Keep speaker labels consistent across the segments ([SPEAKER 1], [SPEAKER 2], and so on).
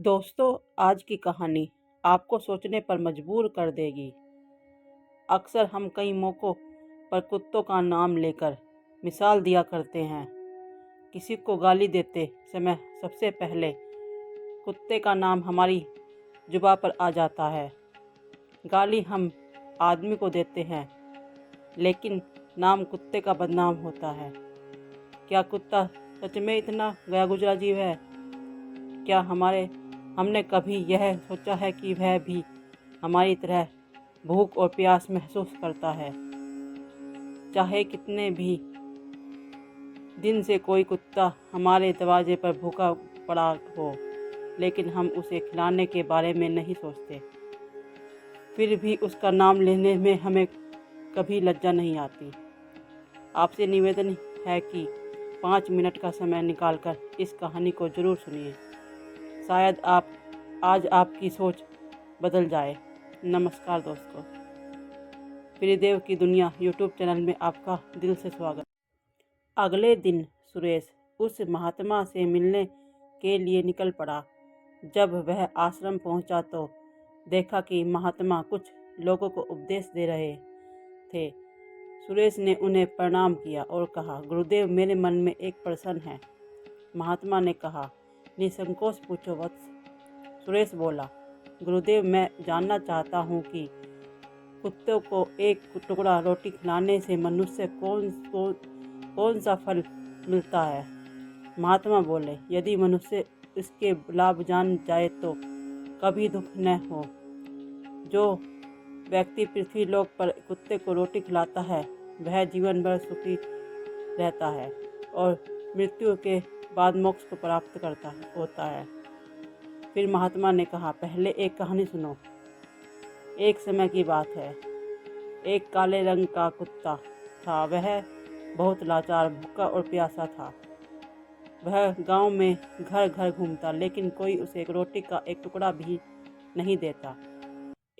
[SPEAKER 1] दोस्तों, आज की कहानी आपको सोचने पर मजबूर कर देगी। अक्सर हम कई मौक़ों पर कुत्तों का नाम लेकर मिसाल दिया करते हैं। किसी को गाली देते समय सबसे पहले कुत्ते का नाम हमारी जुबान पर आ जाता है। गाली हम आदमी को देते हैं, लेकिन नाम कुत्ते का बदनाम होता है। क्या कुत्ता सच में इतना गया गुजरा जीव है? क्या हमने कभी यह सोचा है कि वह भी हमारी तरह भूख और प्यास महसूस करता है? चाहे कितने भी दिन से कोई कुत्ता हमारे दरवाजे पर भूखा पड़ा हो, लेकिन हम उसे खिलाने के बारे में नहीं सोचते। फिर भी उसका नाम लेने में हमें कभी लज्जा नहीं आती। आपसे निवेदन है कि 5 मिनट का समय निकालकर इस कहानी को ज़रूर सुनिए। शायद आज आपकी सोच बदल जाए। नमस्कार दोस्तों, प्रियदेव की दुनिया यूट्यूब चैनल में आपका दिल से स्वागत। अगले दिन सुरेश उस महात्मा से मिलने के लिए निकल पड़ा। जब वह आश्रम पहुंचा तो देखा कि महात्मा कुछ लोगों को उपदेश दे रहे थे। सुरेश ने उन्हें प्रणाम किया और कहा, गुरुदेव, मेरे मन में एक प्रश्न है। महात्मा ने कहा, निसंकोच पूछो वत्स। सुरेश बोला, गुरुदेव, मैं जानना चाहता हूँ कि कुत्तों को एक टुकड़ा रोटी खिलाने से मनुष्य कौन सा फल मिलता है? महात्मा बोले, यदि मनुष्य इसके लाभ जान जाए तो कभी दुख न हो। जो व्यक्ति पृथ्वी लोक पर कुत्ते को रोटी खिलाता है वह जीवन भर सुखी रहता है और मृत्यु के बाद मोक्ष को प्राप्त होता है। फिर महात्मा ने कहा, पहले एक कहानी सुनो। एक समय की बात है, एक काले रंग का कुत्ता था। वह बहुत लाचार, भूखा और प्यासा था। वह गांव में घर घर घूमता, लेकिन कोई उसे रोटी का एक टुकड़ा भी नहीं देता।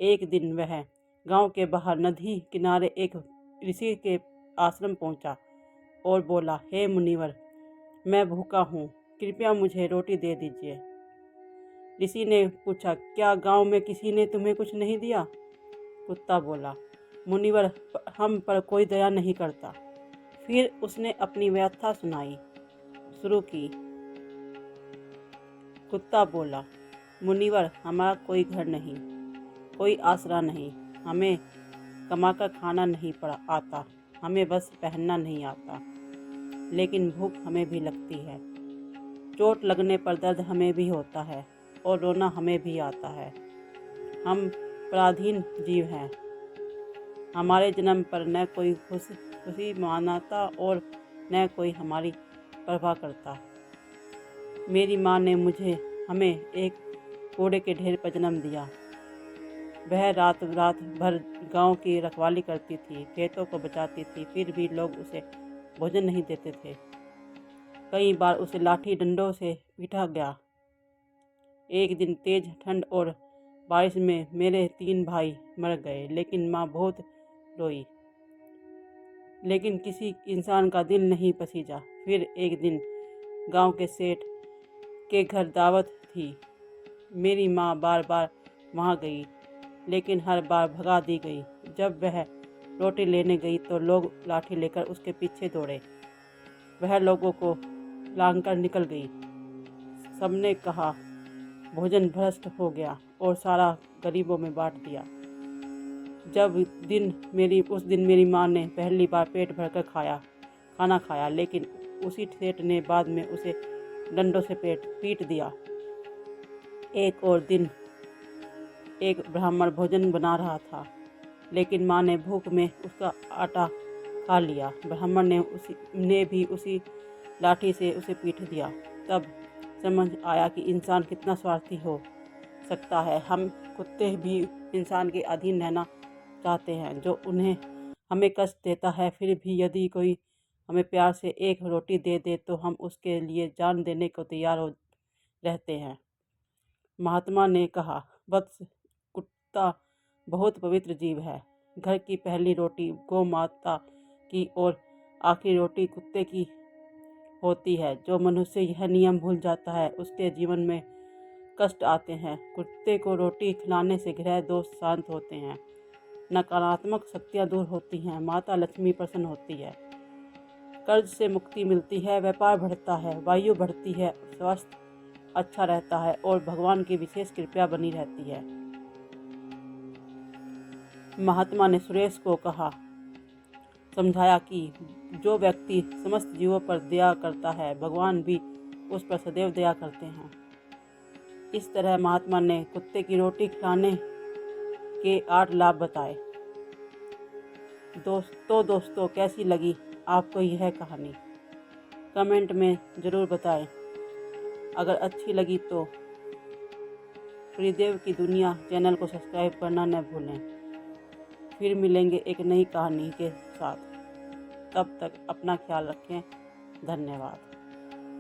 [SPEAKER 1] एक दिन वह गांव के बाहर नदी किनारे एक ऋषि के आश्रम पहुंचा और बोला, हे मुनिवर, मैं भूखा हूँ, कृपया मुझे रोटी दे दीजिए। ऋषि ने पूछा, क्या गांव में किसी ने तुम्हें कुछ नहीं दिया? कुत्ता बोला, मुनिवर, हम पर कोई दया नहीं करता। फिर उसने अपनी व्यथा सुनाई शुरू की। कुत्ता बोला, मुनिवर, हमारा कोई घर नहीं, कोई आसरा नहीं, हमें कमाकर खाना नहीं आता, हमें बस पहनना नहीं आता, लेकिन भूख हमें भी लगती है। चोट लगने पर दर्द हमें भी होता है और रोना हमें भी आता है। हम पराधीन जीव हैं। हमारे जन्म पर न कोई खुशी मनाता और न कोई हमारी परवाह करता। मेरी माँ ने हमें एक कूड़े के ढेर पर जन्म दिया। वह रात भर गांव की रखवाली करती थी, खेतों को बचाती थी, फिर भी लोग उसे भोजन नहीं देते थे। कई बार उसे लाठी डंडों से पीटा गया। एक दिन तेज ठंड और बारिश में मेरे 3 भाई मर गए, लेकिन माँ बहुत रोई, लेकिन किसी इंसान का दिल नहीं पसीजा। फिर एक दिन गांव के सेठ के घर दावत थी। मेरी माँ बार बार वहाँ गई, लेकिन हर बार भगा दी गई। जब वह रोटी लेने गई तो लोग लाठी लेकर उसके पीछे दौड़े। वह लोगों को लांघकर निकल गई। सबने कहा, भोजन भ्रष्ट हो गया और सारा गरीबों में बांट दिया। उस दिन मेरी माँ ने पहली बार पेट भरकर खाना खाया, लेकिन उसी सेठ ने बाद में उसे डंडों से पीट दिया। एक और दिन एक ब्राह्मण भोजन बना रहा था, लेकिन माँ ने भूख में उसका आटा खा लिया। ब्राह्मण ने भी उसी लाठी से उसे पीट दिया। तब समझ आया कि इंसान कितना स्वार्थी हो सकता है। हम कुत्ते भी इंसान के अधीन रहना चाहते हैं, जो हमें कष्ट देता है। फिर भी यदि कोई हमें प्यार से एक रोटी दे दे तो हम उसके लिए जान देने को तैयार रहते हैं। महात्मा ने कहा, वत्स, कुत्ता बहुत पवित्र जीव है। घर की पहली रोटी गौ माता की और आखिरी रोटी कुत्ते की होती है। जो मनुष्य यह नियम भूल जाता है, उसके जीवन में कष्ट आते हैं। कुत्ते को रोटी खिलाने से गृह दोष शांत होते हैं, नकारात्मक शक्तियाँ दूर होती हैं, माता लक्ष्मी प्रसन्न होती है, कर्ज से मुक्ति मिलती है, व्यापार बढ़ता है, वायु बढ़ती है, स्वास्थ्य अच्छा रहता है और भगवान की विशेष कृपा बनी रहती है। महात्मा ने सुरेश को समझाया कि जो व्यक्ति समस्त जीवों पर दया करता है, भगवान भी उस पर सदैव दया करते हैं। इस तरह महात्मा ने कुत्ते की रोटी खिलाने के 8 लाभ बताए। दोस्तों कैसी लगी आपको यह कहानी? कमेंट में ज़रूर बताएं। अगर अच्छी लगी तो त्रिदेव की दुनिया चैनल को सब्सक्राइब करना न भूलें। फिर मिलेंगे एक नई कहानी के साथ। तब तक अपना ख्याल रखें। धन्यवाद।